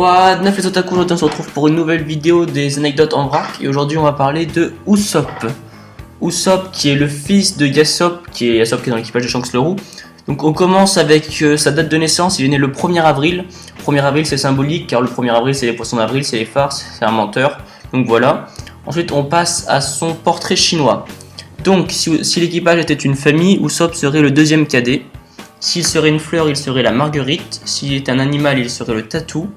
Quoi de neuf les otaku, aujourd'hui on se retrouve pour une nouvelle vidéo des anecdotes en vrac. Et aujourd'hui on va parler de Usopp. Usopp qui est le fils de Yasopp, qui est dans l'équipage de Shanks le Roux. Donc on commence avec sa date de naissance, il est né le 1er avril. 1er avril c'est symbolique car le 1er avril c'est les poissons d'avril, c'est les farces, c'est un menteur. Donc voilà. Ensuite on passe à son portrait chinois. Donc si l'équipage était une famille, Usopp serait le deuxième cadet. S'il serait une fleur, il serait la marguerite. S'il est un animal, il serait le tatou.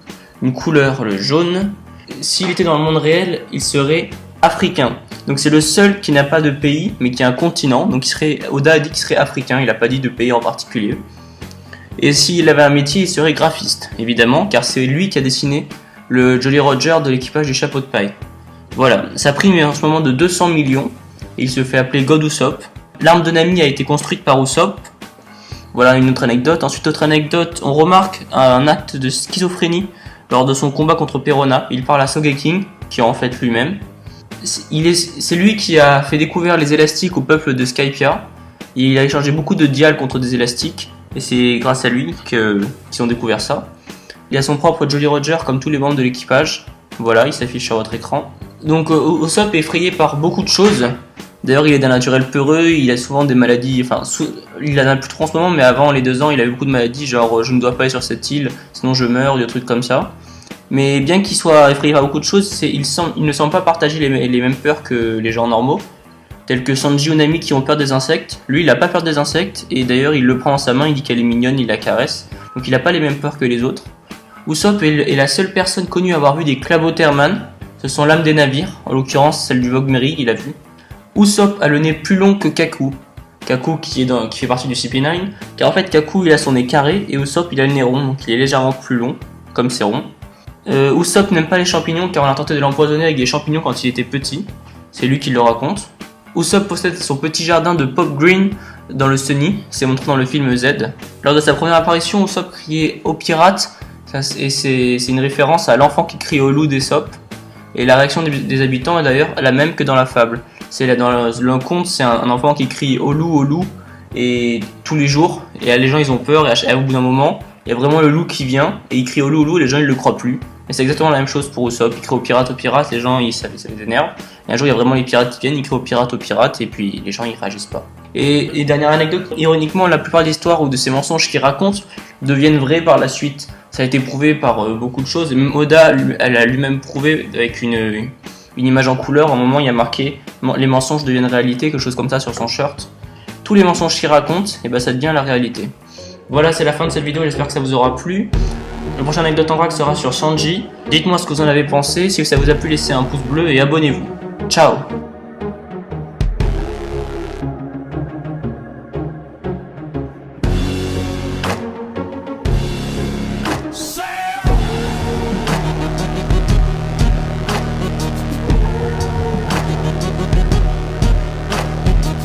Une couleur, le jaune. S'il était dans le monde réel, il serait africain. Donc c'est le seul qui n'a pas de pays, mais qui a un continent. Donc Oda a dit qu'il serait africain, il n'a pas dit de pays en particulier. Et s'il avait un métier, il serait graphiste, évidemment, car c'est lui qui a dessiné le Jolly Roger de l'équipage du chapeau de paille. Voilà, sa prime est en ce moment de 200 millions, et il se fait appeler God Usopp. L'arme de Nami a été construite par Usopp. Voilà une autre anecdote. Ensuite, autre anecdote, on remarque un acte de schizophrénie lors de son combat contre Perona. Il parle à Sogeking, qui est en fait lui-même. C'est lui qui a fait découvrir les élastiques au peuple de Skypiea. Il a échangé beaucoup de dials contre des élastiques, et c'est grâce à lui qu'ils ont découvert ça. Il a son propre Jolly Roger comme tous les membres de l'équipage. Voilà, il s'affiche sur votre écran. Donc Usopp est effrayé par beaucoup de choses. D'ailleurs, il est d'un naturel peureux, il a souvent des maladies, il en a plus trop en ce moment, mais avant les 2 ans, il avait beaucoup de maladies, genre je ne dois pas aller sur cette île, sinon je meurs, des trucs comme ça. Mais bien qu'il soit effrayé par beaucoup de choses, il ne semble pas partager les mêmes peurs que les gens normaux, tels que Sanji ou Nami qui ont peur des insectes. Lui, il n'a pas peur des insectes, et d'ailleurs, il le prend dans sa main, il dit qu'elle est mignonne, il la caresse, donc il n'a pas les mêmes peurs que les autres. Usopp est la seule personne connue à avoir vu des Claboterman, ce sont lames des navires, en l'occurrence celle du Vogue Mary, il a vu. Usopp a le nez plus long que Kaku. Kaku qui fait partie du CP9, car en fait Kaku il a son nez carré et Usopp il a le nez rond, donc il est légèrement plus long, comme c'est rond. Usopp n'aime pas les champignons car on a tenté de l'empoisonner avec des champignons quand il était petit, c'est lui qui le raconte. Usopp possède son petit jardin de Pop Green dans le Sunny, c'est montré dans le film Z. Lors de sa première apparition, Usopp criait aux pirates, et c'est une référence à l'enfant qui crie au loup d'Aesop. Et la réaction des habitants est d'ailleurs la même que dans la fable. C'est là dans le conte, c'est un enfant qui crie au loup, et tous les jours, et les gens ils ont peur, et au bout d'un moment, il y a vraiment le loup qui vient, et il crie au loup, et les gens ils le croient plus. Et c'est exactement la même chose pour Usopp, il crie aux pirates, les gens ça les énerve. Et un jour il y a vraiment les pirates qui viennent, ils crient aux pirates, et puis les gens ils réagissent pas. Et dernière anecdote, ironiquement, la plupart des histoires ou de ces mensonges qu'il raconte deviennent vrais par la suite. Ça a été prouvé par beaucoup de choses, et même Oda elle a lui-même prouvé avec une image en couleur. À un moment il y a marqué les mensonges deviennent réalité, quelque chose comme ça sur son shirt. Tous les mensonges qu'il raconte, et ça devient la réalité. Voilà, c'est la fin de cette vidéo, j'espère que ça vous aura plu. La prochaine anecdote en vrac sera sur Sanji. Dites-moi ce que vous en avez pensé, si ça vous a plu laissez un pouce bleu et abonnez-vous. Ciao.